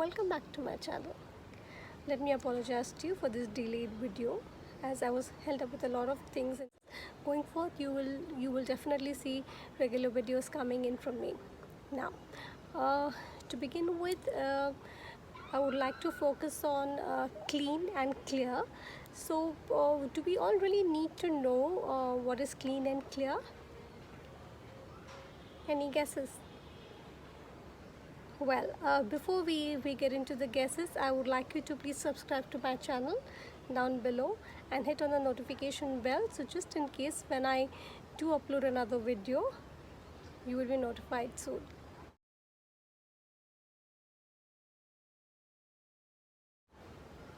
welcome back to my channel. Let me apologize to you for this delayed video, as I was held up with a lot of things. Going forth, you will definitely see regular videos coming in from me. Now, to begin with, I would like to focus on clean and clear. So, do we all really need to know what is clean and clear? Any guesses? Well, before we get into the guesses, I would like you to please subscribe to my channel down below and hit on the notification bell, so just in case when I do upload another video, you will be notified soon.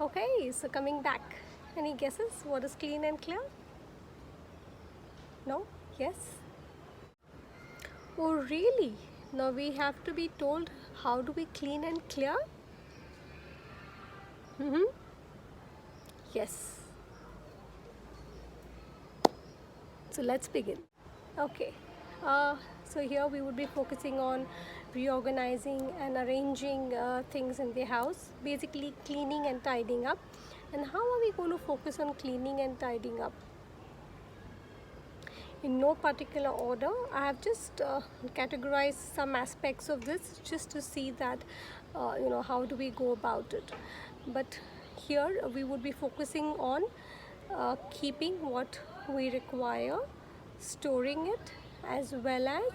Okay, so coming back, any guesses? What is clean and clear? No? Yes? Oh really? Now we have to be told how do we clean and clear? Yes. So let's begin. Okay. So here we would be focusing on reorganizing and arranging things in the house, basically cleaning and tidying up. And how are we going to focus on cleaning and tidying up? In no particular order. I have just categorized some aspects of this just to see that how do we go about it. But here we would be focusing on keeping what we require, storing it, as well as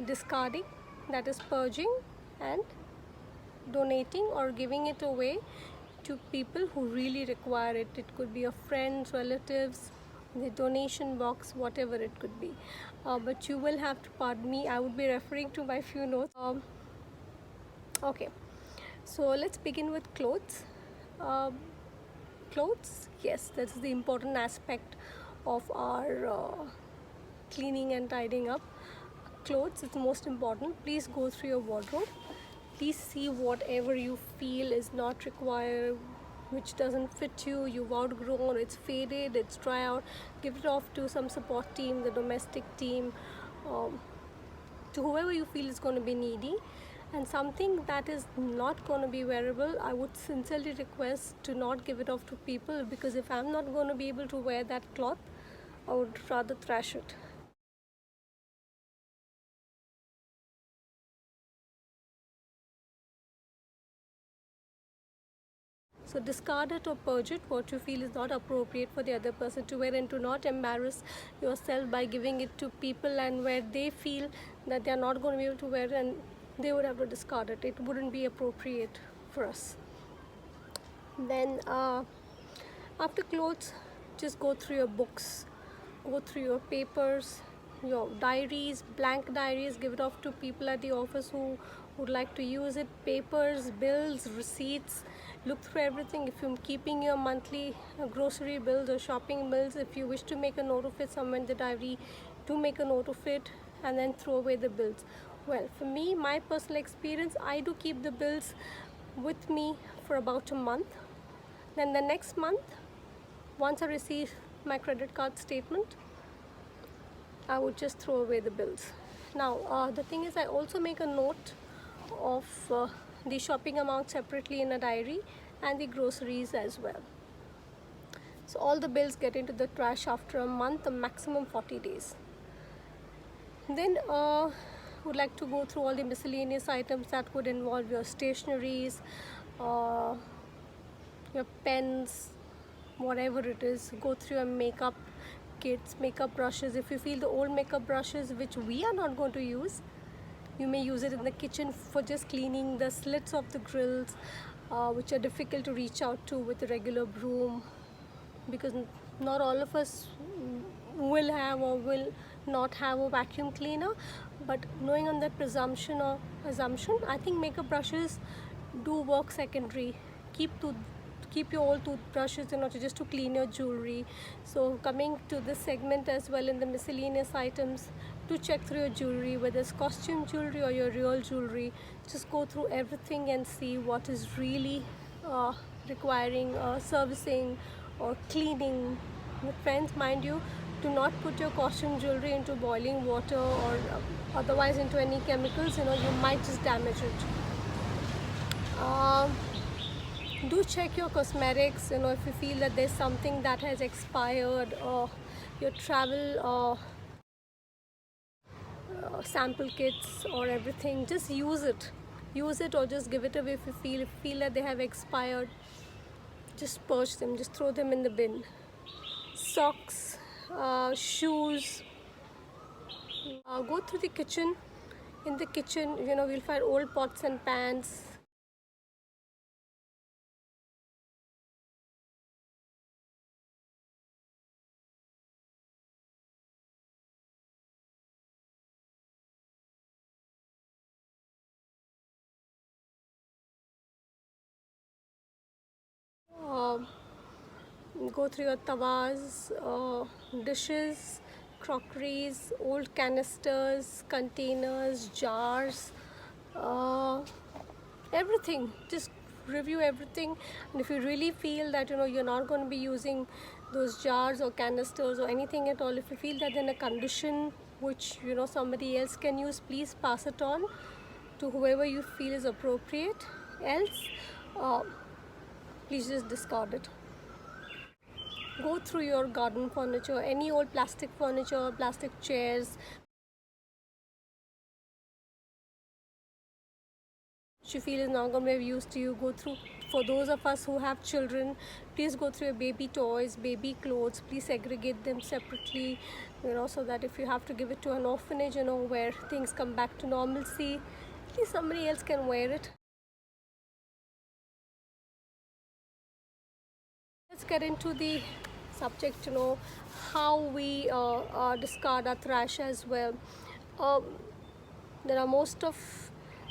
discarding, that is purging, and donating or giving it away to people who really require it. It could be your friends, relatives, the donation box, whatever it could be. But you will have to pardon me, I would be referring to my few notes. Okay, so let's begin with clothes. Clothes, yes, that's the important aspect of our cleaning and tidying up. Clothes is the most important. Please go through your wardrobe. Please see whatever you feel is not required, which doesn't fit you, you've outgrown, it's faded, it's dry out. Give it off to some support team, the domestic team, to whoever you feel is going to be needy. And something that is not going to be wearable, I would sincerely request to not give it off to people, because if I'm not going to be able to wear that cloth, I would rather trash it. So discard it or purge it, what you feel is not appropriate for the other person to wear, and to not embarrass yourself by giving it to people and where they feel that they are not going to be able to wear it and they would have to discard it. It wouldn't be appropriate for us. Then after clothes, just go through your books, go through your papers, your diaries, blank diaries, give it off to people at the office who would like to use it. Papers, bills, receipts, look through everything. If you're keeping your monthly grocery bills or shopping bills, if you wish to make a note of it somewhere in the diary, do make a note of it and then throw away the bills. Well, for me, my personal experience, I do keep the bills with me for about a month. Then the next month, once I receive my credit card statement, I would just throw away the bills. Now, the thing is, I also make a note of the shopping amount separately in a diary, and the groceries as well. So all the bills get into the trash after a month, a maximum 40 days. Then would like to go through all the miscellaneous items that would involve your stationeries, your pens, whatever it is. Go through your makeup kits, makeup brushes. If you feel the old makeup brushes which we are not going to use, you may use it in the kitchen for just cleaning the slits of the grills, which are difficult to reach out to with a regular broom, because not all of us will have or will not have a vacuum cleaner. But knowing on that presumption or assumption, I think makeup brushes do work secondary. Keep your old toothbrushes in order just to clean your jewelry. So coming to this segment as well, in the miscellaneous items, to check through your jewelry, whether it's costume jewelry or your real jewelry. Just go through everything and see what is really requiring servicing or cleaning. With friends, mind you, do not put your costume jewelry into boiling water or otherwise into any chemicals. You might just damage it. Um, do check your cosmetics, you know, if you feel that there's something that has expired, or your travel sample kits or everything, just use it or just give it away. If you feel that they have expired, just purge them, just throw them in the bin. Socks, shoes. Go through the kitchen. In the kitchen, you know, we'll find old pots and pans. uh, Go through your tawas, dishes, crockeries, old canisters, containers, jars, uh, everything. Just review everything, and if you really feel that, you know, you're not going to be using those jars or canisters or anything at all, if you feel that they're in a condition which, you know, somebody else can use, please pass it on to whoever you feel is appropriate. Else, uh, please just discard it. Go through your garden furniture, any old plastic furniture, plastic chairs which you feel is not going to be used to you. Go through, for those of us who have children, please go through your baby toys, baby clothes, please segregate them separately, you know, so that if you have to give it to an orphanage, you know, where things come back to normalcy, at least somebody else can wear it. Let's get into the subject, you know, how we discard our trash as well. Um, there are most of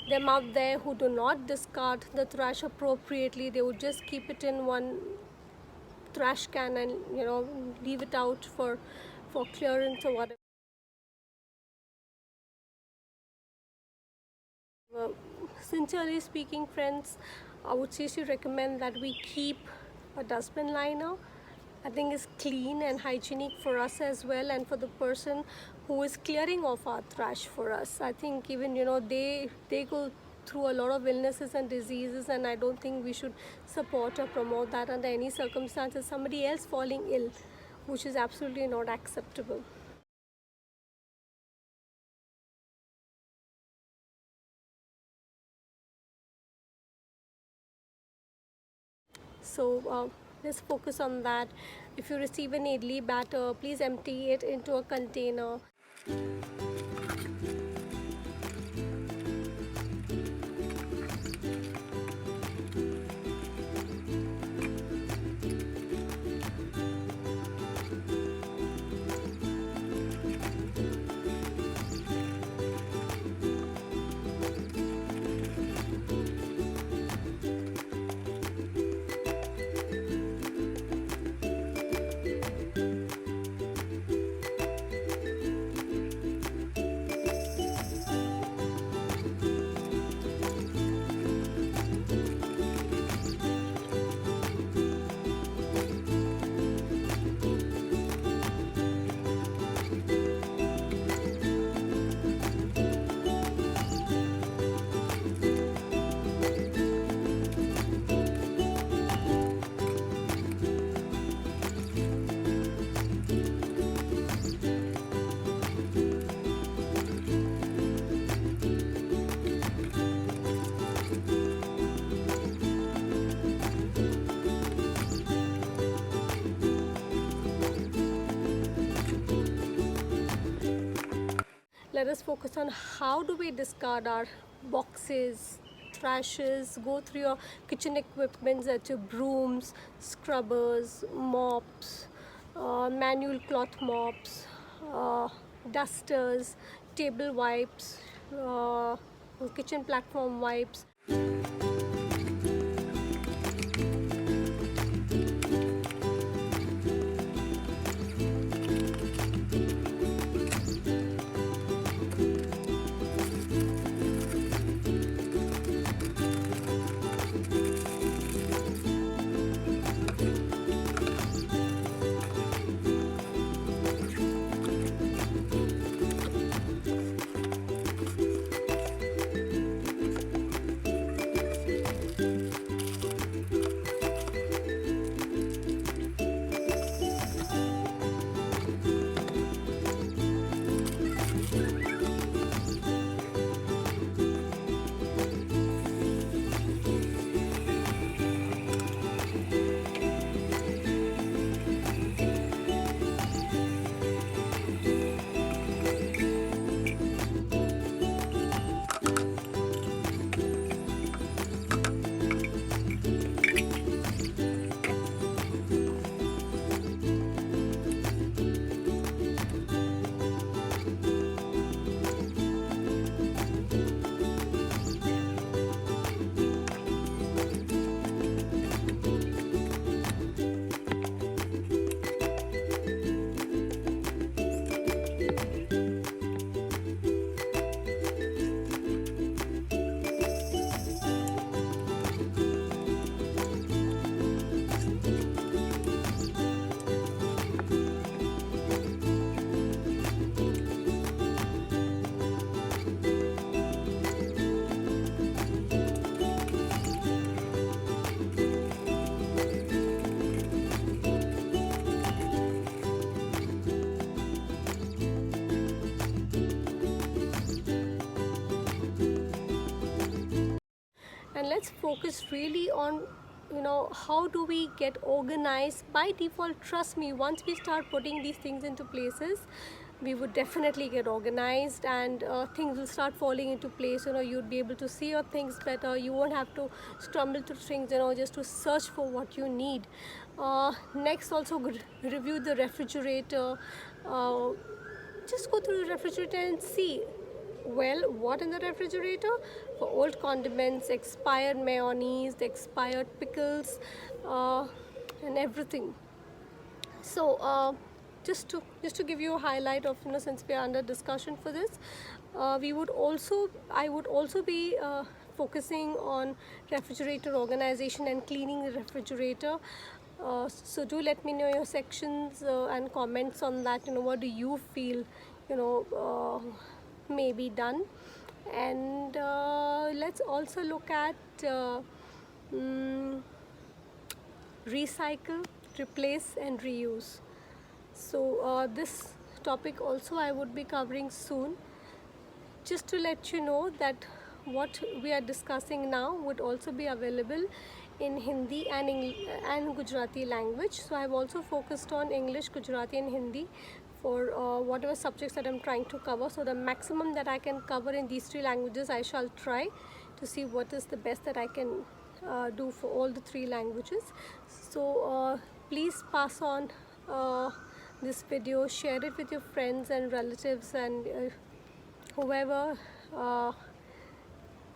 them out there who do not discard the trash appropriately. They would just keep it in one trash can and, you know, leave it out for clearance or whatever. Sincerely speaking, friends, I would seriously recommend that we keep a dustbin liner. I think it's clean and hygienic for us as well, and for the person who is clearing off our trash for us. I think even, you know, they go through a lot of illnesses and diseases, and I don't think we should support or promote that under any circumstances. Somebody else falling ill, which is absolutely not acceptable. So let's focus on that. If you receive an idli batter, please empty it into a container. Let us focus on how do we discard our boxes, trashes. Go through your kitchen equipment, such as brooms, scrubbers, mops, manual cloth mops, dusters, table wipes, kitchen platform wipes. and let's focus really on, how do we get organized. By default, trust me, once we start putting these things into places, we would definitely get organized, and things will start falling into place. You'd be able to see your things better. You won't have to stumble through things, just to search for what you need. Next, also review the refrigerator. Just go through the refrigerator and see, well, what in the refrigerator? For old condiments, expired mayonnaise, expired pickles, and everything. So just to give you a highlight of, since we are under discussion for this, I would also be focusing on refrigerator organization and cleaning the refrigerator. So do let me know your sections and comments on that. What do you feel may be done? And let's also look at recycle, replace and reuse. So this topic also I would be covering soon. Just to let you know that what we are discussing now would also be available in Hindi and Gujarati language. So I have also focused on English, Gujarati and Hindi for whatever subjects that I'm trying to cover. So the maximum that I can cover in these three languages, I shall try to see what is the best that I can do for all the three languages. So please pass on this video, share it with your friends and relatives and whoever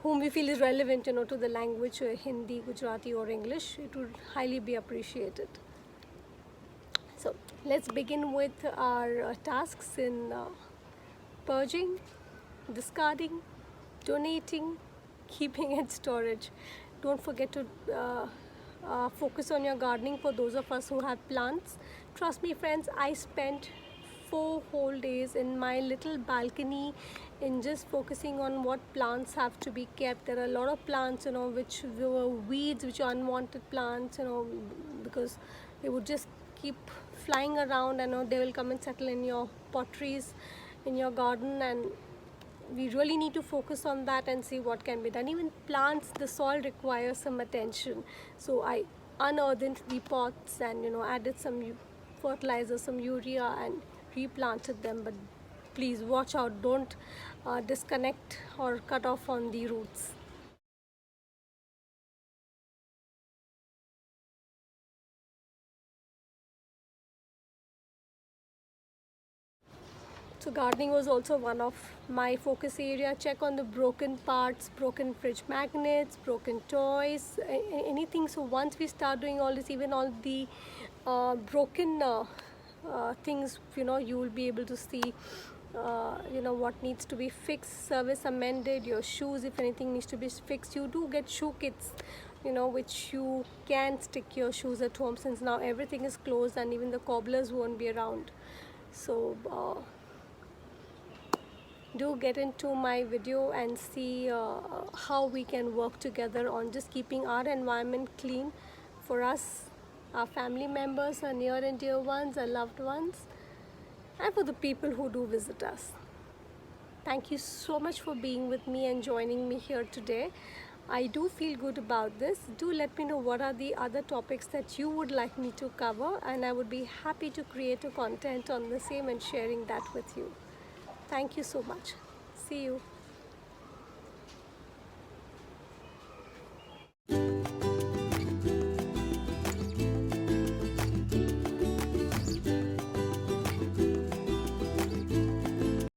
whom we feel is relevant to the language, Hindi, Gujarati or English. It would highly be appreciated. So let's begin with our tasks in purging, discarding, donating, keeping and storage. Don't forget to focus on your gardening for those of us who have plants. Trust me friends, I spent 4 whole days in my little balcony in just focusing on what plants have to be kept. There are a lot of plants which were weeds, which are unwanted plants, because they would just keep flying around and they will come and settle in your potteries in your garden, and we really need to focus on that and see what can be done. Even plants, the soil requires some attention. So I unearthed the pots and added some fertilizer, some urea, and replanted them. But please watch out, don't disconnect or cut off on the roots. So gardening was also one of my focus area. Check on the broken parts, broken fridge magnets, broken toys, anything. So once we start doing all this, even all the broken things, you will be able to see what needs to be fixed, service amended. Your shoes, if anything needs to be fixed, you do get shoe kits, which you can stick your shoes at home, since now everything is closed and even the cobblers won't be around. So do get into my video and see how we can work together on just keeping our environment clean for us, our family members, our near and dear ones, our loved ones, and for the people who do visit us. Thank you so much for being with me and joining me here today. I do feel good about this. Do let me know what are the other topics that you would like me to cover, and I would be happy to create a content on the same and sharing that with you. Thank you so much. See you.